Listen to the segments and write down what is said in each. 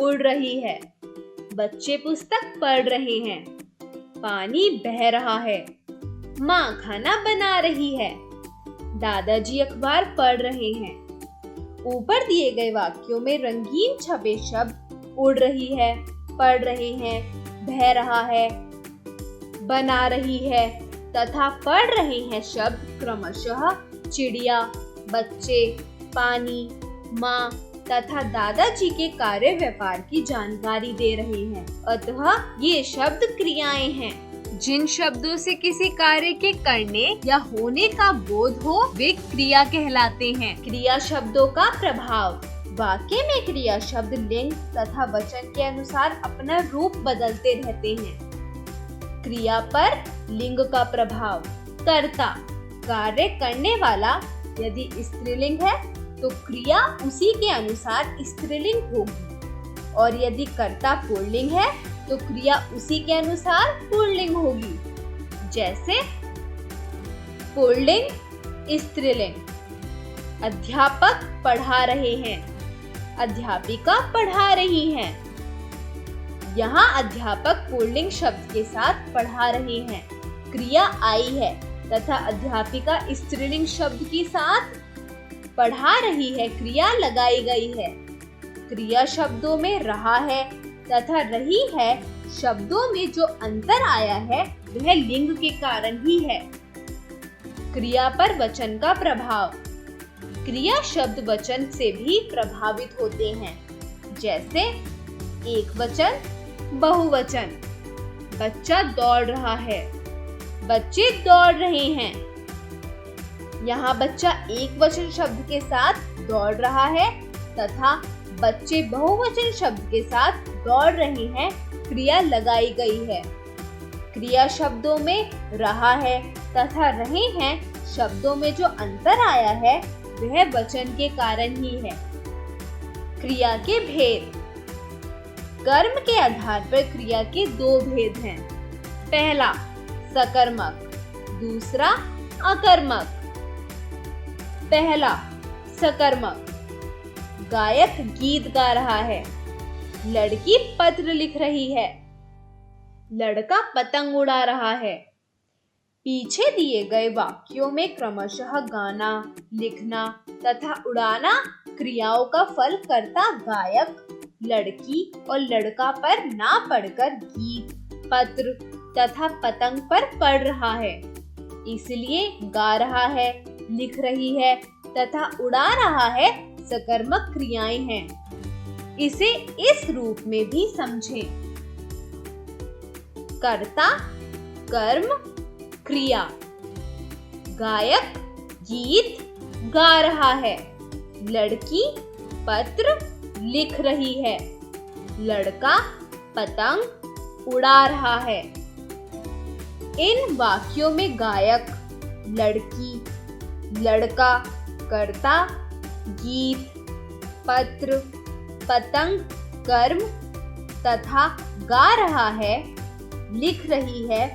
उड़ रही है। बच्चे पुस्तक पढ़ रहे हैं। पानी बह रहा है। माँ खाना बना रही है। दादाजी अखबार पढ़ रहे हैं। ऊपर दिए गए वाक्यों में रंगीन छपे शब्द उड़ रही है, पढ़ रहे हैं, बह रहा है, बना रही है तथा पढ़ रहे हैं शब्द क्रमशः चिड़िया, बच्चे, पानी, माँ तथा दादाजी के कार्य व्यापार की जानकारी दे रहे हैं। अतः ये शब्द क्रियाएं हैं। जिन शब्दों से किसी कार्य के करने या होने का बोध हो वे क्रिया कहलाते हैं। क्रिया शब्दों का प्रभाव। वाक्य में क्रिया शब्द लिंग तथा वचन के अनुसार अपना रूप बदलते रहते हैं। क्रिया पर लिंग का प्रभाव। कर्ता, कार्य करने वाला। यदि स्त्रीलिंग है तो क्रिया उसी के अनुसार स्त्रीलिंग होगी और यदि कर्ता पुल्लिंग है तो क्रिया उसी के अनुसार पुल्लिंग होगी। जैसे पुल्लिंग, स्त्रीलिंग। अध्यापक पढ़ा रहे हैं। अध्यापिका पढ़ा रही हैं। यहाँ अध्यापक पुल्लिंग शब्द के साथ पढ़ा रहे हैं। क्रिया आई है तथा अध्यापिका स्त्रीलिंग शब्द के साथ पढ़ा रही है। क्रिया लगाई गई है। क्रिया शब्दों में रहा है तथा रही है शब्दों में जो अंतर आया है वह लिंग के कारण ही है। क्रिया पर वचन का प्रभाव। क्रिया शब्द वचन से भी प्रभावित होते हैं। जैसे एक वचन, बहुवचन। बच्चा दौड़ रहा है। बच्चे दौड़ रहे हैं। यहाँ बच्चा एक वचन शब्द के साथ दौड़ रहा है तथा बच्चे बहुवचन शब्द के साथ दौड़ रहे हैं। क्रिया लगाई गई है। क्रिया शब्दों में रहा है तथा रहे हैं शब्दों में जो अंतर आया है वह वचन के कारण ही है। क्रिया के भेद। कर्म के आधार पर क्रिया के दो भेद हैं। पहला सकर्मक, दूसरा अकर्मक। पहला सकर्मक। गायक गीत गा रहा है। लड़की पत्र लिख रही है। लड़का पतंग उड़ा रहा है। पीछे दिए गए वाक्यों में क्रमशः गाना, लिखना तथा उड़ाना क्रियाओं का फल कर्ता गायक, लड़की और लड़का पर ना पढ़कर गीत, पत्र तथा पतंग पर पढ़ रहा है। इसलिए गा रहा है, लिख रही है तथा उड़ा रहा है सकर्मक क्रियाएं हैं। इसे इस रूप में भी समझें। कर्ता, कर्म, क्रिया। गायक गीत गा रहा है। लड़की पत्र लिख रही है। लड़का पतंग उड़ा रहा है। इन वाक्यों में गायक, लड़की, लड़का, कर्ता, गीत, पत्र, पतंग, कर्म तथा गा रहा है, लिख रही है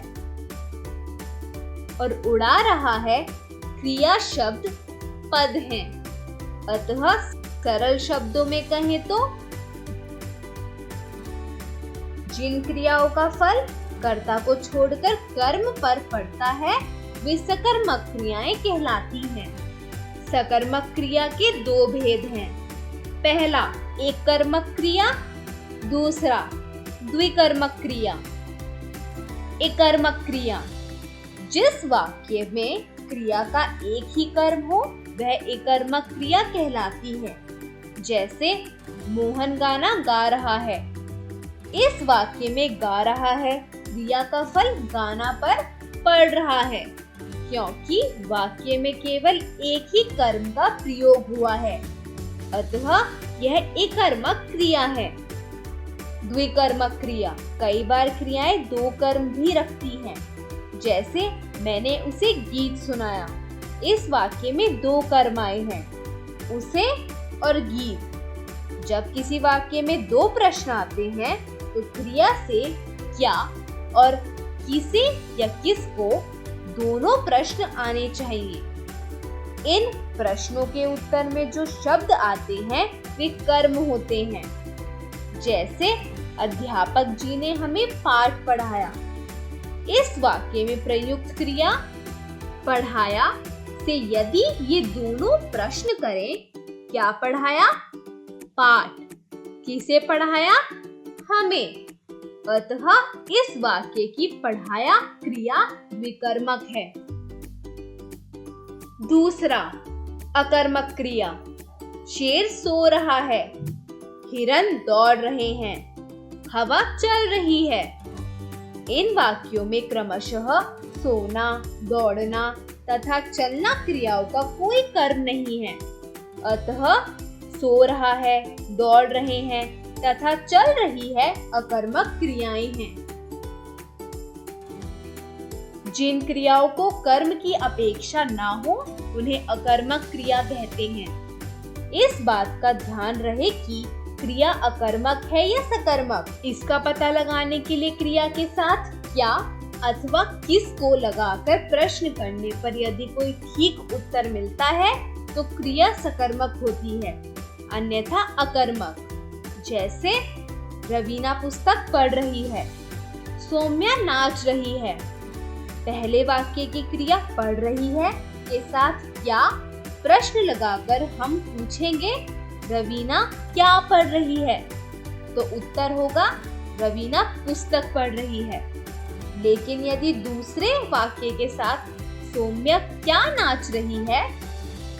और उड़ा रहा है क्रिया शब्द पद हैं। अतः सरल शब्दों में कहें तो जिन क्रियाओं का फल कर्ता को छोड़कर कर्म पर पड़ता है वे सकर्मक क्रियाएं कहलाती हैं। सकर्मक क्रिया के दो भेद हैं। पहला एक कर्मक क्रिया, दूसरा द्विकर्मक क्रिया। एक कर्मक क्रिया जिस वाक्य में क्रिया का एक ही कर्म हो वह एक कर्मक क्रिया कहलाती है। जैसे मोहन गाना गा रहा है। इस वाक्य में गा रहा है क्रिया का फल गाना पर पड़ रहा है क्योंकि वाक्य में केवल एक ही कर्म का प्रयोग हुआ है। अतः यह एक कर्मक क्रिया है। द्विकर्मक क्रिया कई बार क्रियाएं दो कर्म भी रखती हैं। जैसे मैंने उसे गीत सुनाया। इस वाक्य में दो कर्म आए हैं, उसे और गीत। जब किसी वाक्य में दो प्रश्न आते हैं तो क्रिया से क्या और किसे या किसको दोनों प्रश्न आने चाहिए। इन प्रश्नों के उत्तर में जो शब्द आते हैं वे कर्म होते हैं। जैसे अध्यापक जी ने हमें पाठ पढ़ाया। इस वाक्य में प्रयुक्त क्रिया पढ़ाया से यदि ये दोनों प्रश्न करें, क्या पढ़ाया? पाठ। किसे पढ़ाया? हमें। अतः इस वाक्य की पढ़ाया क्रिया विकर्मक है। दूसरा, अकर्मक क्रिया। शेर सो रहा है, हिरन दौड़ रहे हैं, हवा चल रही है। इन वाक्यों में क्रमशः सोना, दौड़ना तथा चलना क्रियाओं का कोई कर्म नहीं है। अतः सो रहा है, दौड़ रहे हैं तथा चल रही है अकर्मक क्रियाएं हैं। जिन क्रियाओं को कर्म की अपेक्षा ना हो उन्हें अकर्मक क्रिया कहते हैं। इस बात का ध्यान रहे कि क्रिया अकर्मक है या सकर्मक। इसका पता लगाने के लिए क्रिया के साथ क्या अथवा किस को लगाकर प्रश्न करने पर यदि कोई ठीक उत्तर मिलता है तो क्रिया सकर्मक होती है, अन्यथा अकर्मक। जैसे रवीना पुस्तक पढ़ रही है, सौम्या नाच रही है। पहले वाक्य की क्रिया पढ़ रही है के साथ क्या प्रश्न लगाकर हम पूछेंगे रवीना क्या पढ़ रही है, तो उत्तर होगा रवीना पुस्तक पढ़ रही है। लेकिन यदि दूसरे वाक्य के साथ सौम्या क्या नाच रही है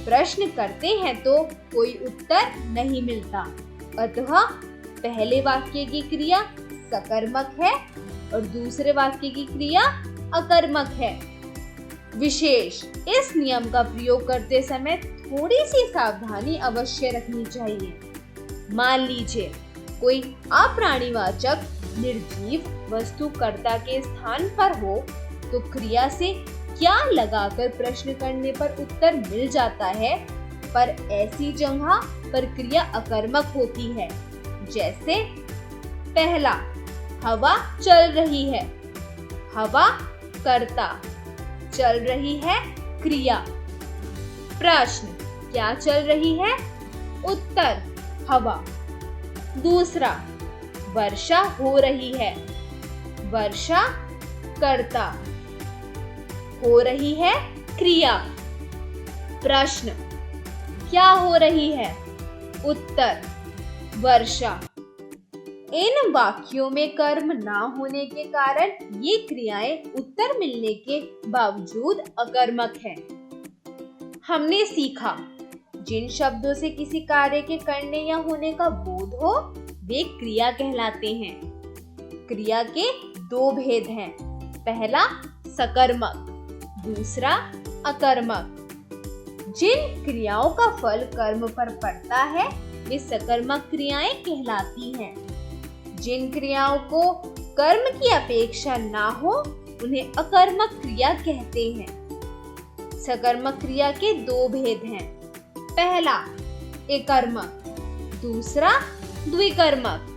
प्रश्न करते हैं तो कोई उत्तर नहीं मिलता। अतः पहले वाक्य की क्रिया सकर्मक है और दूसरे वाक्य की क्रिया अकर्मक है। विशेष, इस नियम का प्रयोग करते समय थोड़ी सी सावधानी अवश्य रखनी चाहिए। मान लीजिए कोई अप्राणीवाचक निर्जीव वस्तु कर्ता के स्थान पर हो तो क्रिया से क्या लगाकर प्रश्न करने पर उत्तर मिल जाता है, पर ऐसी जगह पर क्रिया अकर्मक होती है। जैसे पहला, हवा चल रही है, हवा कर्ता, चल रही है क्रिया। प्रश्न, क्या चल रही है? उत्तर, हवा। दूसरा, वर्षा हो रही है, वर्षा कर्ता, हो रही है क्रिया। प्रश्न, क्या हो रही है? उत्तर, वर्षा। इन वाक्यों में कर्म ना होने के कारण ये क्रियाएं उत्तर मिलने के बावजूद अकर्मक हैं। हमने सीखा, जिन शब्दों से किसी कार्य के करने या होने का बोध हो वे क्रिया कहलाते हैं। क्रिया के दो भेद हैं, पहला सकर्मक, दूसरा अकर्मक। जिन क्रियाओं का फल कर्म पर पड़ता है वे सकर्मक क्रियाएं कहलाती हैं। जिन क्रियाओं को कर्म की अपेक्षा ना हो उन्हें अकर्मक क्रिया कहते हैं। सकर्मक क्रिया के दो भेद हैं, पहला एकर्मक, दूसरा द्विकर्मक।